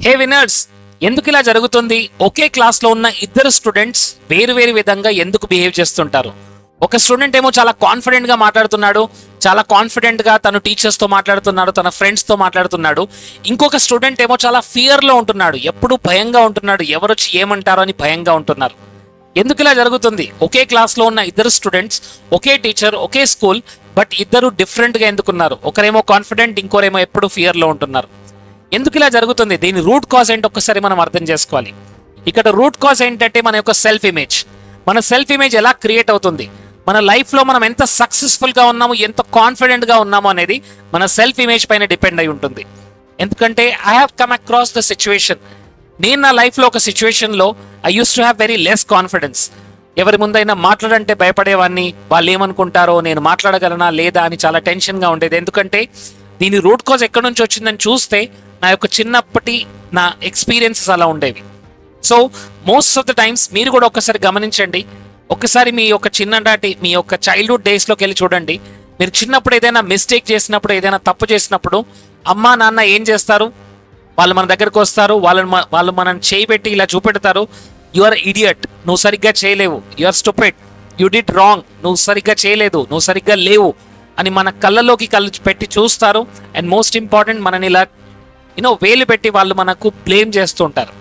హే winners, ఎందుకు ఇలా జరుగుతుంది? ఒకే క్లాస్ లో ఉన్న ఇద్దరు స్టూడెంట్స్ వేరు వేరు విధంగా ఎందుకు బిహేవ్ చేస్తుంటారు? ఒక స్టూడెంట్ ఏమో చాలా కాన్ఫిడెంట్ గా మాట్లాడుతున్నాడు, చాలా కాన్ఫిడెంట్ గా తను టీచర్స్ తో మాట్లాడుతున్నాడు, తన ఫ్రెండ్స్ తో మాట్లాడుతున్నాడు. ఇంకొక స్టూడెంట్ ఏమో చాలా ఫియర్ లో ఉంటున్నాడు, ఎప్పుడు భయంగా ఉంటున్నాడు, ఎవరు వచ్చి ఏమంటారో అని భయంగా ఉంటున్నారు. ఎందుకు ఇలా జరుగుతుంది? ఒకే క్లాస్ లో ఉన్న ఇద్దరు students, okay teacher, okay school, but ఇద్దరు డిఫరెంట్ గా ఎందుకున్నారు? ఒకరేమో కాన్ఫిడెంట్, ఇంకోరేమో ఎప్పుడు ఫియర్ లో ఉంటున్నారు. ఎందుకు ఇలా జరుగుతుంది? దీని రూట్ కాజ్ ఏంటి ఒక్కసారి మనం అర్థం చేసుకోవాలి. ఇక్కడ రూట్ కాజ్ ఏంటంటే మన యొక్క సెల్ఫ్ ఇమేజ్. మన సెల్ఫ్ ఇమేజ్ ఎలా క్రియేట్ అవుతుంది, మన లైఫ్ లో మనం ఎంత సక్సెస్ఫుల్ గా ఉన్నాము, ఎంత కాన్ఫిడెంట్ గా ఉన్నాము అనేది మన సెల్ఫ్ ఇమేజ్ పైన డిపెండ్ అయి ఉంటుంది. ఎందుకంటే I have come across the situation. నేను నా లైఫ్ లో ఒక సిచ్యువేషన్ లో I use to have very less confidence. ఎవరి ముందైనా మాట్లాడంటే భయపడేవాడిని, వాళ్ళు ఏమనుకుంటారో, నేను మాట్లాడగలనా లేదా అని చాలా టెన్షన్ గా ఉండేది. ఎందుకంటే దీని రూట్ కాజ్ ఎక్కడి నుంచి వచ్చిందని చూస్తే నా యొక్క చిన్నప్పటి నా ఎక్స్పీరియన్సెస్ అలా ఉండేవి. So most of the times మీరు కూడా ఒకసారి గమనించండి, ఒకసారి మీ యొక్క చిన్ననాటి మీ యొక్క చైల్డ్హుడ్ డేస్లోకి వెళ్ళి చూడండి. మీరు చిన్నప్పుడు ఏదైనా మిస్టేక్ చేసినప్పుడు, ఏదైనా తప్పు చేసినప్పుడు అమ్మా నాన్న ఏం చేస్తారు? వాళ్ళు మన దగ్గరకు వస్తారు, వాళ్ళు మనల్ని చేయబెట్టి ఇలా చూపెడతారు, యు ఆర్ ఇడియట్, నువ్వు సరిగ్గా చేయలేవు, you are stupid, you did wrong, నువ్వు సరిగ్గా చేయలేదు, నువ్వు సరిగ్గా లేవు అని మన కళ్ళలోకి కళ్ళు పెట్టి చూస్తారు. అండ్ మోస్ట్ ఇంపార్టెంట్, మనని ఇలా వేలు పెట్టి వాళ్ళు మనకు బ్లేమ్ చేస్తూ ఉంటారు.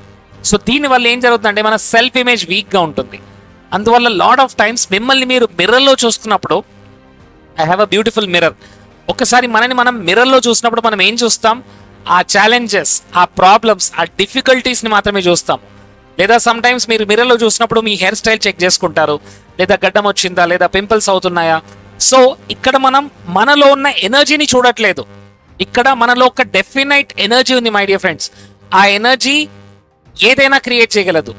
సో దీనివల్ల ఏం జరుగుతుందంటే మన సెల్ఫ్ ఇమేజ్ వీక్గా ఉంటుంది. అందువల్ల లాట్ ఆఫ్ టైమ్స్ మిమ్మల్ని మీరు మిర్రర్లో చూసుకున్నప్పుడు, I have a beautiful mirror, ఒకసారి మనని మనం మిర్రర్లో చూసినప్పుడు మనం ఏం చూస్తాం? ఆ ఛాలెంజెస్, ఆ ప్రాబ్లమ్స్, ఆ డిఫికల్టీస్ని మాత్రమే చూస్తాం. లేదా సమ్ టైమ్స్ మీరు మిర్రర్లో చూసినప్పుడు మీ హెయిర్ స్టైల్ చెక్ చేసుకుంటారు, లేదా గడ్డం వచ్చిందా, లేదా పింపుల్స్ అవుతున్నాయా. సో ఇక్కడ మనం మనలో ఉన్న ఎనర్జీని చూడట్లేదు. ఇక్కడ మనలో ఒక డెఫినైట్ ఎనర్జీ ఉంది మై డియర్ ఫ్రెండ్స్. ఆ ఎనర్జీ ఏదైనా క్రియేట్ చేయగలదు.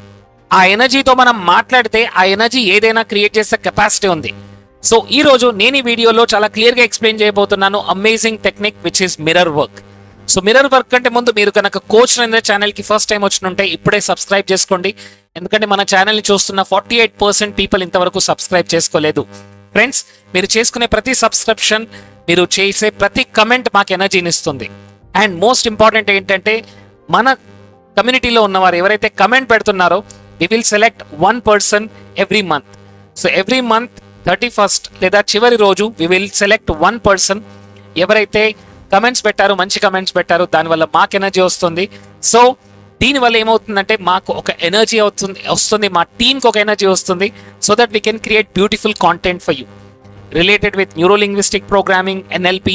ఆ ఎనర్జీతో మనం మాట్లాడితే ఆ ఎనర్జీ ఏదైనా క్రియేట్ చేసే కెపాసిటీ ఉంది. సో ఈ రోజు నేను ఈ వీడియోలో చాలా క్లియర్గా ఎక్స్ప్లెయిన్ చేయబోతున్నాను amazing technique which is mirror work. So mirror work కంటే ముందు మీరు కనుక కోచ్ నరేంద్ర ఛానల్కి ఫస్ట్ టైం వచ్చినుంటే ఇప్పుడే సబ్స్క్రైబ్ చేసుకోండి. ఎందుకంటే మన ఛానల్ని చూస్తున్న 48% పీపుల్ ఇంతవరకు సబ్స్క్రైబ్ చేసుకోలేదు. ఫ్రెండ్స్, మీరు చేసుకునే ప్రతి సబ్స్క్రిప్షన్, మీరు చేసే ప్రతి కమెంట్ మాకు ఎనర్జీని ఇస్తుంది. అండ్ మోస్ట్ ఇంపార్టెంట్ ఏంటంటే మన కమ్యూనిటీలో ఉన్నవారు ఎవరైతే కమెంట్ పెడుతున్నారో we will select 1 person every month. So every month 31st లేదా చివరి రోజు వి విల్ సెలెక్ట్ 1 person ఎవరైతే కమెంట్స్ పెట్టారో, మంచి కమెంట్స్ పెట్టారో, దానివల్ల మాకు ఎనర్జీ వస్తుంది. సో దీనివల్ల ఏమవుతుందంటే మాకు ఒక ఎనర్జీ వస్తుంది, మా టీంకి ఒక ఎనర్జీ వస్తుంది. So that we can create beautiful content for you related with neurolinguistic programming, NLP,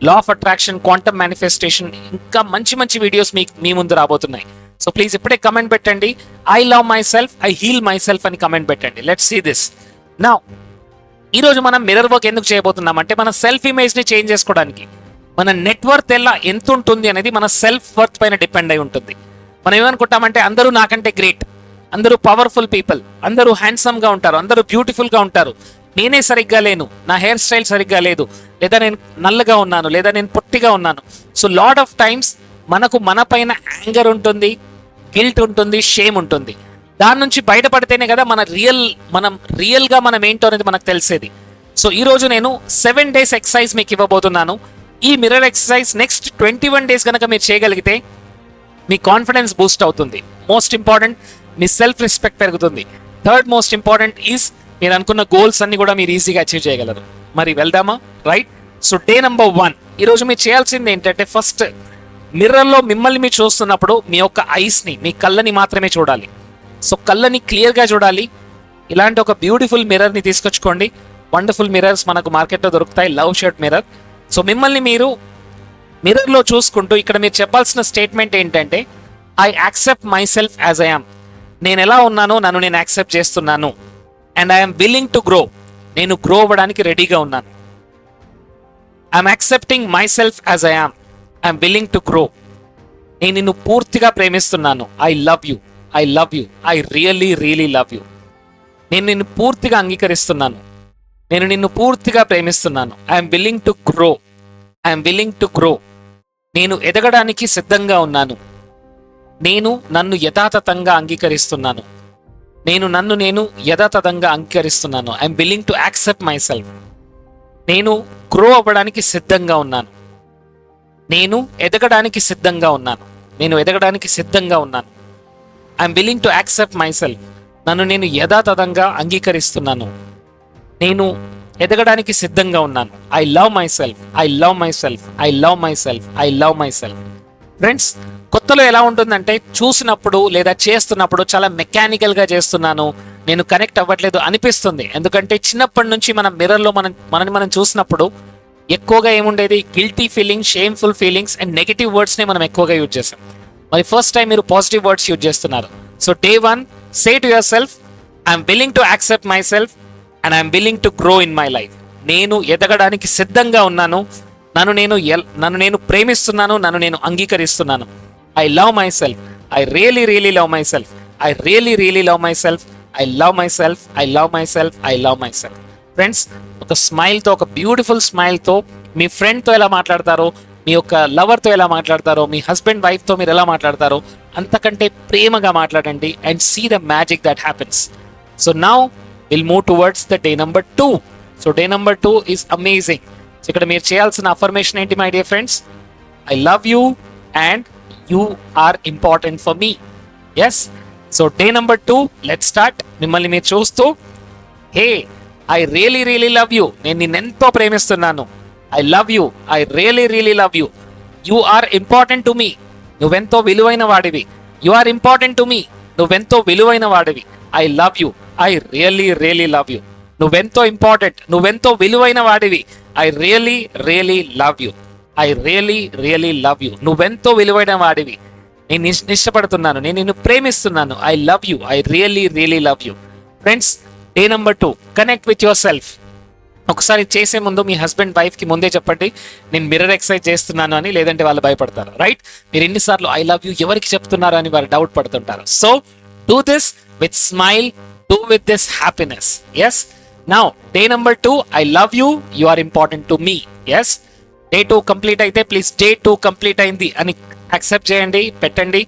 law of attraction, quantum manifestation, ఇంకా మంచి మంచి వీడియోస్ మీ ముందు రాబోతున్నాయి. సో ప్లీజ్ ఇప్పుడే కమెంట్ పెట్టండి, I love myself, I heal myself అని comment పెట్టండి. Let's see this. నౌ ఈరోజు మనం మిర్రర్ వర్క్ ఎందుకు చేయబోతున్నాం అంటే మన సెల్ఫ్ ఇమేజ్ని చేంజ్ చేసుకోవడానికి. మన నెట్వర్త్ ఎంత ఉంటుంది అనేది మన సెల్ఫ్ వర్త్ పైన డిపెండ్ అయి ఉంటుంది. మనం ఏమనుకుంటామంటే అందరూ నాకంటే గ్రేట్, అందరూ పవర్ఫుల్ పీపుల్, అందరూ హ్యాండ్సమ్గా ఉంటారు, అందరూ బ్యూటిఫుల్గా ఉంటారు, నేనే సరిగ్గా లేను, నా హెయిర్ స్టైల్ సరిగ్గా లేదు, లేదా నేను నల్లగా ఉన్నాను, లేదా నేను పొట్టిగా ఉన్నాను. సో లాట్ ఆఫ్ టైమ్స్ మనకు మన పైన యాంగర్ ఉంటుంది, గిల్ట్ ఉంటుంది, షేమ్ ఉంటుంది. దాని నుంచి బయటపడితేనే కదా మనం రియల్గా మనం ఏంటో అనేది మనకు తెలిసేది. సో ఈరోజు నేను 7 days ఎక్సర్సైజ్ మీకు ఇవ్వబోతున్నాను. ఈ మిర్రర్ ఎక్సర్సైజ్ నెక్స్ట్ 21 days కనుక మీరు చేయగలిగితే మీ కాన్ఫిడెన్స్ బూస్ట్ అవుతుంది. మోస్ట్ ఇంపార్టెంట్, మీ సెల్ఫ్ రెస్పెక్ట్ పెరుగుతుంది. థర్డ్ మోస్ట్ ఇంపార్టెంట్ ఈజ్ మీరు అనుకున్న గోల్స్ అన్ని కూడా మీరు ఈజీగా అచీవ్ చేయగలరు. మరి వెళ్దామా? రైట్. సో డే నెంబర్ 1 ఈరోజు మీరు చేయాల్సింది ఏంటంటే, ఫస్ట్ మిర్రర్లో మిమ్మల్ని మీరు చూస్తున్నప్పుడు మీ యొక్క ఐస్ని, మీ కళ్ళని మాత్రమే చూడాలి. సో కళ్ళని క్లియర్గా చూడాలి. ఇలాంటి ఒక బ్యూటిఫుల్ మిర్రర్ని తీసుకొచ్చుకోండి. వండర్ఫుల్ మిర్రర్స్ మనకు మార్కెట్లో దొరుకుతాయి, లవ్ షర్ట్ మిర్రర్. సో మిమ్మల్ని మీరు మిర్రర్లో చూసుకుంటూ ఇక్కడ మీరు చెప్పాల్సిన స్టేట్మెంట్ ఏంటంటే, I accept my self as I am. నేను ఎలా ఉన్నానో నన్ను నేను యాక్సెప్ట్ చేస్తున్నాను. And I'm willing to grow, నేను గ్రో అవ్వడానికి రెడీగా ఉన్నాను. I'm accepting my self as I am, I'm willing to grow. నేను నిన్ను పూర్తిగా ప్రేమిస్తున్నాను. I love you, I love you, I really really love you. నేను నిన్ను పూర్తిగా అంగీకరిస్తున్నాను, నేను నిన్ను పూర్తిగా ప్రేమిస్తున్నాను. I'm willing to grow, I'm willing to grow. నేను ఎదగడానికి సిద్ధంగా ఉన్నాను. నేను నన్ను యథాతథంగా అంగీకరిస్తున్నాను. నేను యథాతథంగా అంగీకరిస్తున్నాను. I'm willing to accept myself. నేను గ్రో అవ్వడానికి సిద్ధంగా ఉన్నాను. నేను ఎదగడానికి సిద్ధంగా ఉన్నాను. నేను ఎదగడానికి సిద్ధంగా ఉన్నాను. I'm willing to accept my self. నన్ను నేను యథాతథంగా అంగీకరిస్తున్నాను. నేను ఎదగడానికి సిద్ధంగా ఉన్నాను. I love myself, I love myself, I love myself, I love myself. Friends, కొత్తలో ఎలా ఉంటుందంటే చూసినప్పుడు లేదా చేస్తున్నప్పుడు చాలా మెకానికల్గా చేస్తున్నాను, నేను కనెక్ట్ అవ్వట్లేదు అనిపిస్తుంది. ఎందుకంటే చిన్నప్పటి నుంచి మనం మిర్రర్లో మనని మనం చూసినప్పుడు ఎక్కువగా ఏముండేది, guilty feeling, shameful feelings and negative వర్డ్స్ని మనం ఎక్కువగా యూజ్ చేస్తాం. మరి ఫస్ట్ టైం మీరు పాజిటివ్ వర్డ్స్ యూజ్ చేస్తున్నారు. So day 1 say to yourself, I'm willing to accept myself and I'm willing to grow in my life. నేను ఎదగడానికి సిద్ధంగా ఉన్నాను, నన్ను నేను ప్రేమిస్తున్నాను, నన్ను నేను అంగీకరిస్తున్నాను. I love myself, I really really love myself, I really really love myself, I love myself, I love myself, I love myself. Friends, ఒక స్మైల్తో, ఒక బ్యూటిఫుల్ స్మైల్తో మీ ఫ్రెండ్తో ఎలా మాట్లాడతారో, మీ యొక్క లవర్తో ఎలా మాట్లాడతారో, మీ హస్బెండ్ వైఫ్తో మీరు ఎలా మాట్లాడతారో అంతకంటే ప్రేమగా మాట్లాడండి and see the magic that happens. So now will move towards the day number 2. So day number 2 is amazing. So ఇక్కడ మీరు చేయాల్సిన అఫర్మేషన్ ఏంటి my dear friends? I love you and you are important for me. Yes. So day number 2, let's start. మిమ్మల్ని మీరు చూస్తూ, hey, I really really love you, నేను నిన్నెంతో ప్రేమిస్తున్నాను. I love you, I really really love you, you are important to me, నువ్వెంతో విలువైన వాడివి. You are important to me, నువ్వెంతో విలువైన వాడివి. I love you, I really really love you, నువ్వెంతో ఇంపార్టెంట్, నువ్వెంతో విలువైన వాడివి. I really really love you, I really really love you, నువ్వెంతో విలువైన వాడివి. నేను ఇష్టపడుతున్నాను, నేను నిన్ను ప్రేమిస్తున్నాను. I love you, I really really love you. Friends, day number 2, connect with yourself. ఒకసారి చేసే ముందు మీ హస్బెండ్ వైఫ్కి ముందే చెప్పండి, నేను మిర్రర్ ఎక్సర్సైజ్ చేస్తున్నాను అని, లేదంటే వాళ్ళు భయపడతారు. రైట్? మీరు ఎన్నిసార్లు ఐ లవ్ యూ ఎవరికి చెప్తున్నారు అని వారు డౌట్ పడుతుంటారు. So do this with smile, do with this happiness. Yes. Now day number 2, I love you, you are important to me. Yes. Day 2 complete అయితే ప్లీజ్ డే 2 కంప్లీట్ అయింది అని accept చేయండి, పెట్టండి.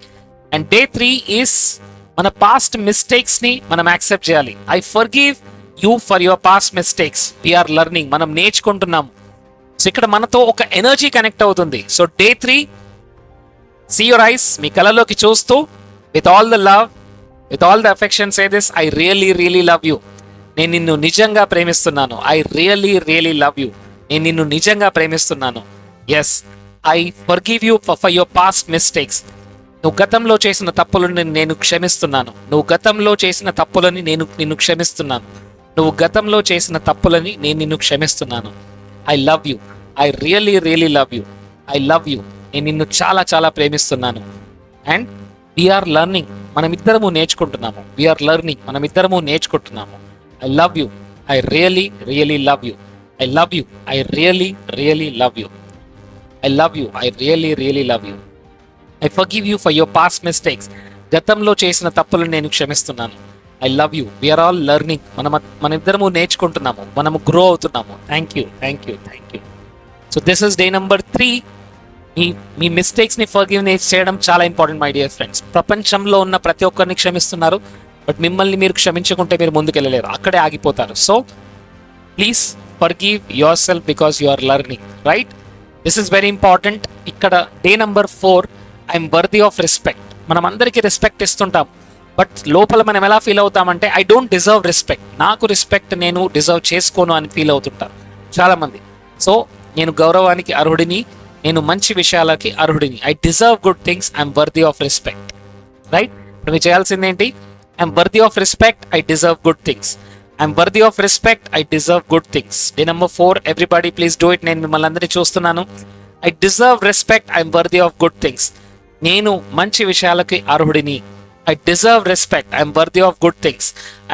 అండ్ డే 3 ఈస్ మన past mistakes ని మనం accept చేయాలి. I forgive you for your past mistakes. We are learning, మనం నేర్చుకుంటున్నాము. సో ఇక్కడ మనతో ఒక ఎనర్జీ కనెక్ట్ అవుతుంది. So day 3, see your eyes, మీ కళ్ళలోకి చూస్తూ, with all the love, with all the affection say this, I really really love you, నేను నిన్ను నిజంగా ప్రేమిస్తున్నాను. I really really love you, నేను నిన్ను నిజంగా ప్రేమిస్తున్నాను. Yes. I forgive you for your past mistakes. నువ్వు గతంలో చేసిన తప్పులను నేను క్షమిస్తున్నాను. నువ్వు గతంలో చేసిన తప్పులని నేను నిన్ను క్షమిస్తున్నాను. నువ్వు గతంలో చేసిన తప్పులని నేను నిన్ను క్షమిస్తున్నాను. I love you, I really really love you, I love you, నేను నిన్ను చాలా చాలా ప్రేమిస్తున్నాను. అండ్ వీఆర్ లెర్నింగ్, మనమిద్దరము నేర్చుకుంటున్నాము. వీఆర్ లెర్నింగ్, మనమిద్దరము నేర్చుకుంటున్నాము. I love you, I really really love you, I love you, I really really love you, I love you, I really really love you, I forgive you for your past mistakes. గతంలో చేసిన తప్పులను నేను క్షమిస్తున్నాను. I love you, we are all learning, మన ఇద్దరము నేర్చుకుంటున్నాము, మనము grow అవుతున్నాము. Thank you, thank you, thank you. So this is day number 3. మీ మిస్టేక్స్ని ఫర్గివ్నెస్ చేయడం చాలా ఇంపార్టెంట్ మై డియర్ ఫ్రెండ్స్. ప్రపంచంలో ఉన్న ప్రతి ఒక్కరిని క్షమిస్తున్నారు, బట్ మిమ్మల్ని మీరు క్షమించకుంటే మీరు ముందుకెళ్ళలేరు, అక్కడే ఆగిపోతారు. So please forgive yourself because you are learning. Right? This is very important. ఇక్కడ day number 4, I'm worthy of respect. మనం అందరికీ రెస్పెక్ట్ ఇస్తుంటాం, బట్ లోపల మనం ఎలా ఫీల్ అవుతామంటే ఐ డోంట్ డిజర్వ్ రెస్పెక్ట్, నాకు రెస్పెక్ట్ నేను డిజర్వ్ చేసుకోను అని ఫీల్ అవుతుంటారు చాలామంది. సో నేను గౌరవానికి అర్హుడిని, నేను మంచి విషయాలకి అర్హుడిని. I deserve good things, I'm worthy of respect. Right? ఇప్పుడు మీరు చేయాల్సింది ఏంటి? I'm worthy of respect, I deserve good things. I'm worthy of respect, I deserve good things. Day number 4, everybody please do it. నేను మిమ్మల్ని అందరినీ చూస్తున్నాను. I deserve respect, I'm worthy of good things. నేను మంచి విషయాలకి అర్హుడిని. I deserve respect, I am worthy of good things.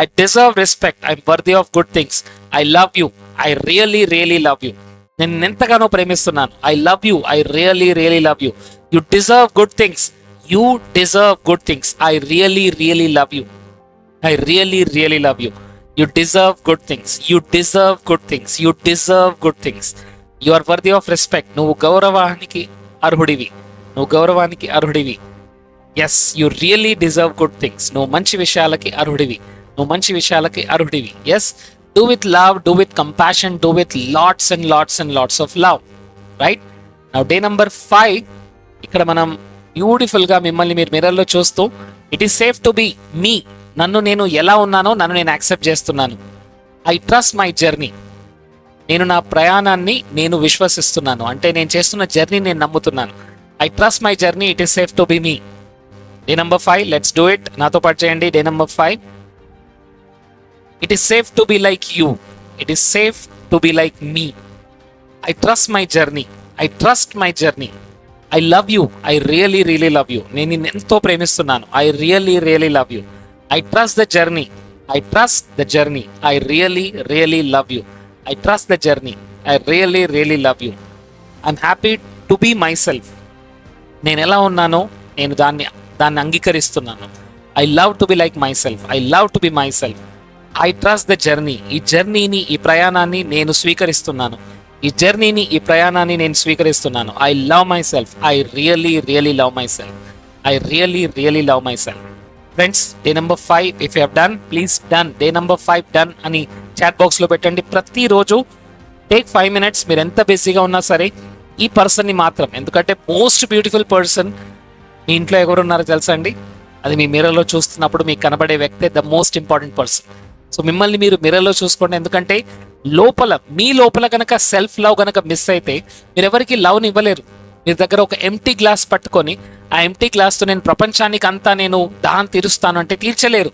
I deserve respect, I am worthy of good things. I love you, I really really love you. నేను ఎంతగానో ప్రేమిస్తున్నాను. I love you, I really really love you. You deserve good things, you deserve good things. I really really love you, I really really love you. You deserve good things, you deserve good things, you deserve good things. You are worthy of respect. నువ్వు గౌరవానికి అర్హుడివి, నువ్వు గౌరవానికి అర్హుడివి. Yes, you really deserve good things. నువ్వు మంచి విషయాలకి అర్హుడివి, నువ్వు మంచి విషయాలకి అర్హుడివి. Yes, do with love, do with compassion, do with lots and lots and lots of love. Right? Now day number 5, ఇక్కడ మనం బ్యూటిఫుల్గా మిమ్మల్ని మీరు మిర్రర్లో చూస్తూ it is safe to be me, నన్ను నేను ఎలా ఉన్నానో నన్ను నేను యాక్సెప్ట్ చేస్తున్నాను. ఐ ట్రస్ట్ మై జర్నీ, నేను నా ప్రయాణాన్ని నేను విశ్వసిస్తున్నాను, అంటే నేను చేస్తున్న జర్నీ నేను నమ్ముతున్నాను. I trust my journey, it is safe to be me. Day number 5, let's do it. నాతో పాటు చేయండి. Day number 5, it is safe to be like you, it is safe to be like me. I trust my journey, I trust my journey. I love you, I really really love you, నేను నిన్ను ఎంతో ప్రేమిస్తున్నాను. I really really love you. I trust the journey, I trust the journey. I really really love you. I trust the journey, I really really love you. I'm happy to be myself, నేను ఎలా ఉన్నానో నేను దాన్ని అంగీకరిస్తున్నాను. I love to be like myself, I love to be myself. I trust the journey, ఈ జర్నీని ఈ ప్రయాణాన్ని నేను స్వీకరిస్తున్నాను. ఈ జర్నీని ఈ ప్రయాణాన్ని నేను స్వీకరిస్తున్నాను. I love myself, I really really love myself. I really really love myself. Friends, day number 5 if you have done, please done. Day number 5 done అని చాట్ బాక్స్లో పెట్టండి. ప్రతిరోజు టేక్ 5 minutes, మీరు ఎంత బిజీగా ఉన్నా సరే ఈ పర్సన్ని మాత్రం, ఎందుకంటే మోస్ట్ బ్యూటిఫుల్ పర్సన్ మీ ఇంట్లో ఎవరు ఉన్నారో తెలుసా అండి? అది మీ మిర్రర్లో చూస్తున్నప్పుడు మీకు కనబడే వ్యక్తే the most important person. So మిమ్మల్ని మీరు మిర్రర్లో చూసుకోండి, ఎందుకంటే మీ లోపల కనుక సెల్ఫ్ లవ్ కనుక మిస్ అయితే మీరు ఎవరికి లవ్ని ఇవ్వలేరు. మీ దగ్గర ఒక ఎంటీ గ్లాస్ పట్టుకొని ఆ ఎంటీ గ్లాస్తో నేను ప్రపంచానికి అంతా నేను దాహం తీరుస్తాను అంటే తీర్చలేరు.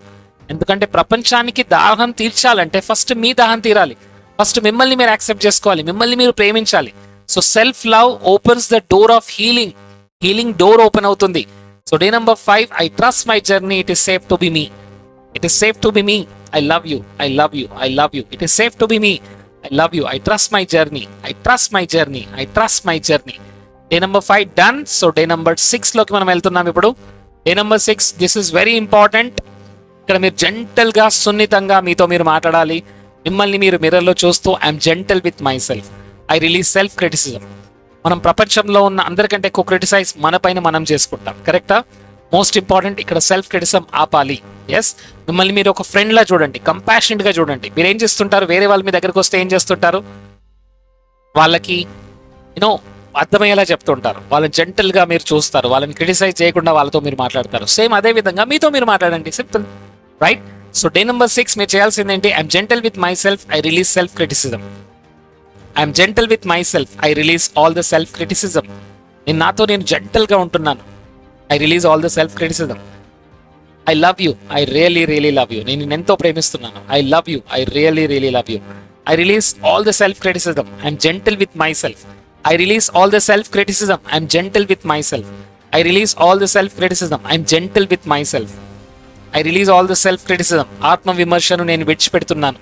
ఎందుకంటే ప్రపంచానికి దాహం తీర్చాలంటే ఫస్ట్ మీ దాహం తీరాలి. ఫస్ట్ మిమ్మల్ని మీరు యాక్సెప్ట్ చేసుకోవాలి, మిమ్మల్ని మీరు ప్రేమించాలి. So self love opens the door of healing. Healing door open అవుతుంది. So day number 5, I trust my journey, it is safe to be me. It is safe to be me. I love you, I love you, I love you. It is safe to be me. I love you. I trust my journey. I trust my journey. I trust my journey. Day number 5 done. So day number 6 లోకి మనం వెళ్తున్నాం ఇప్పుడు. Day number 6, this is very important. ఇక్కడ మీరు జెంటల్గా, సున్నితంగా మీతో మీరు మాట్లాడాలి. మిమ్మల్ని మీరు మిర్రర్లో చూస్తూ I'm gentle with myself. I release self criticism. మనం ప్రపంచంలో ఉన్న అందరికంటే ఎక్కువ క్రిటిసైజ్ మన పైన మనం చేసుకుంటాం, కరెక్టా? మోస్ట్ ఇంపార్టెంట్ ఇక్కడ సెల్ఫ్ క్రిటిసిజం ఆపాలి. ఎస్, మిమ్మల్ని మీరు ఒక ఫ్రెండ్లా చూడండి, కంపాషనెట్గా చూడండి. మీరు ఏం చేస్తుంటారు? వేరే వాళ్ళు మీ దగ్గరకు వస్తే ఏం చేస్తుంటారు? వాళ్ళకి అర్థమయ్యేలా చెప్తుంటారు. వాళ్ళని జెంటల్గా మీరు చూస్తారు, వాళ్ళని క్రిటిసైజ్ చేయకుండా వాళ్ళతో మీరు మాట్లాడతారు. సేమ్ అదే విధంగా మీతో మీరు మాట్లాడండి, simple, right? So day number 6 మీరు చేయాల్సింది ఏంటి? I'm gentle with myself, I release self criticism. I'm gentle with myself, I release all the self criticism. నేను జెంటల్గా ఉంటున్నాను. I release all the self criticism. I love you, I really really love you, నేను ఎంతో ప్రేమిస్తున్నాను. I love you, I really really love you. I release all the self criticism. I'm gentle with myself. I release all the self criticism. I'm gentle with myself. I release all the self criticism. I'm gentle with myself. I release all the self criticism. ఆత్మవిమర్శను నేను విడిచిపెడుతున్నాను.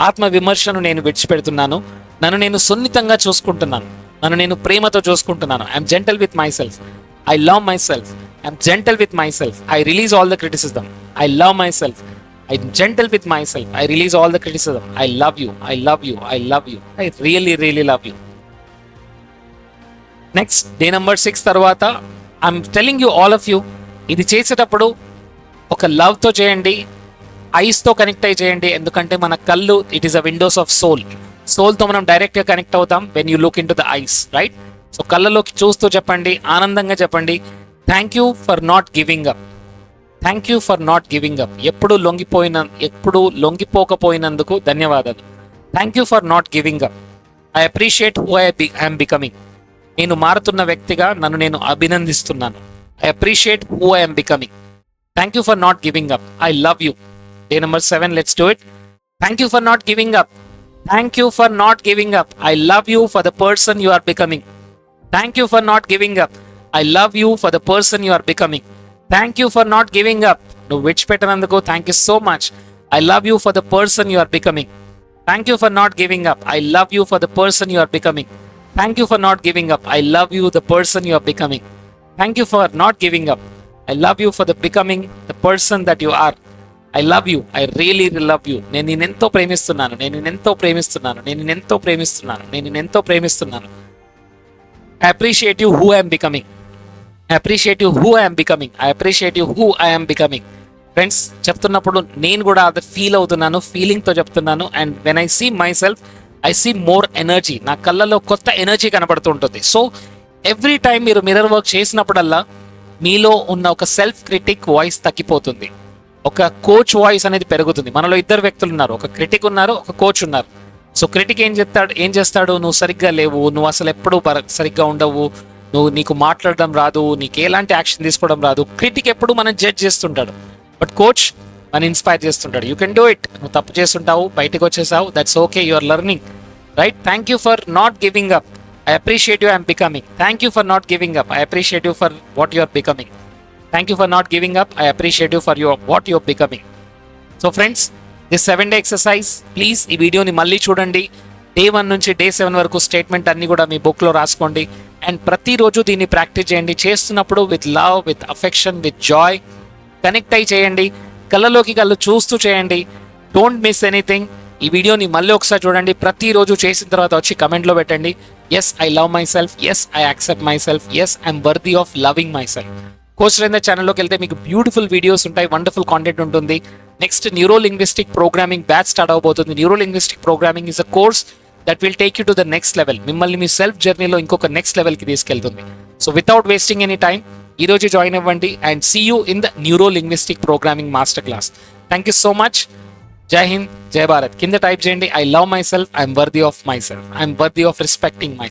ఆత్మవిమర్శను నేను విడిచిపెడుతున్నాను. నన్ను నేను సున్నితంగా చూసుకుంటున్నాను. నన్ను నేను ప్రేమతో చూసుకుంటున్నాను. I'm gentle with my self. I love myself. I'm gentle with myself. I release all the criticism. I love myself. I'm gentle with myself. I release all the criticism. I love you. I love you. I love you. I really, really love you. Next, day number 6 తర్వాత I'm telling you all of you, ఇది చేసేటప్పుడు ఒక లవ్తో చేయండి, ఐస్తో connect అయ్యి చేయండి. ఎందుకంటే మన కళ్ళు it is a windows of soul. సోల్తో మనం డైరెక్ట్గా కనెక్ట్ అవుతాం when you look into the eyes, right? So కళ్ళలోకి చూస్తూ చెప్పండి, ఆనందంగా చెప్పండి, thank you for not giving up. Thank you for not giving up. ఎప్పుడు లొంగిపోకపోయినందుకు ధన్యవాదాలు. Thank you for not giving up. I appreciate who I'm becoming. నేను మారుతున్న వ్యక్తిగా నన్ను నేను అభినందిస్తున్నాను. I appreciate who I'm becoming. Thank you for not giving up. I love you. Day number 7, let's do it. Thank you for not giving up. Thank you for not giving up. I love you for the person you are becoming. Thank you for not giving up. I love you for the person you are becoming. Thank you for not giving up. No which pettananduku thank you so much. I love you for the person you are becoming. Thank you for not giving up. I love you for the person you are becoming. Thank you for not giving up. I love you the person you are becoming. Thank you for not giving up. I love you for the becoming the person that you are. I love you. I really love you. నేను నిన్నెంతో ప్రేమిస్తున్నాను. I appreciate you who I am becoming. I appreciate you who I am becoming. I appreciate you who I am becoming. Friends, చెప్తున్నప్పుడు నేను కూడా అది feel అవుతున్నాను, ఫీలింగ్తో చెప్తున్నాను. And when I see myself, I see more energy. నా కళ్ళలో కొత్త ఎనర్జీ కనబడుతూ ఉంటుంది. సో ఎవ్రీ టైం మీరు మిర్రర్ వర్క్ చేసినప్పుడల్లా మీలో ఉన్న ఒక సెల్ఫ్ క్రిటిక్ వాయిస్ తగ్గిపోతుంది, ఒక కోచ్ వాయిస్ అనేది పెరుగుతుంది. మనలో ఇద్దరు వ్యక్తులు ఉన్నారు, ఒక క్రిటిక్ ఉన్నారు, ఒక కోచ్ ఉన్నారు. సో క్రిటిక్ ఏం చేస్తాడు, నువ్వు సరిగ్గా లేవు, నువ్వు అసలు ఎప్పుడు సరిగ్గా ఉండవు, నీకు మాట్లాడడం రాదు, నీకు ఎలాంటి యాక్షన్ తీసుకోవడం రాదు. క్రిటిక్ ఎప్పుడు మనం జడ్జ్ చేస్తుంటాడు, బట్ కోచ్ మనం ఇన్స్పైర్ చేస్తుంటాడు. యూ కెన్ డూ ఇట్, నువ్వు తప్పు చేస్తుంటావు, బయటకు వచ్చేసావు, that's okay, you are learning, right? Thank you for not giving up, I appreciate you, I'm becoming. Thank you for not giving up, I appreciate you for what you are becoming. Thank you for not giving up, I appreciate you for what you are becoming. So friends, this 7-day exercise please ఈ వీడియోని మళ్ళీ చూడండి. Day 1 నుంచి Day 7 వరకు statement అన్ని కూడా మీ బుక్లో రాసుకోండి. అండ్ ప్రతిరోజు దీన్ని ప్రాక్టీస్ చేయండి. చేస్తున్నప్పుడు with love, with affection, with Joy connect అయి చేయండి. కళ్ళలోకి కళ్ళు చూస్తూ చేయండి. Don't miss anything. ఈ వీడియోని మళ్ళీ ఒకసారి చూడండి. ప్రతిరోజు చేసిన తర్వాత వచ్చి కమెంట్లో పెట్టండి, yes I love myself, yes I accept myself, yes I'm worthy of loving myself. Coach Narendra ఛానల్లోకి వెళ్తే మీకు బ్యూటిఫుల్ వీడియోస్ ఉంటాయి, వండర్ఫుల్ కాంటెంట్ ఉంటుంది. Next neuro linguistic programming batch start అవబోతుంది. Neuro linguistic programming is a course that will take you to the next level. మిమ్మల్ని మీ self జర్నీలో ఇంకొక నెక్స్ట్ లెవెల్కి తీసుకెళ్తుంది. So without wasting any time ఈ రోజు జాయిన్ అవ్వండి and see you in the neuro linguistic programming master class. Thank you so much. జై హింద్, జై భారత్. కింద టైప్ చేయండి, I love myself, I'm worthy of myself, I'm worthy of respecting my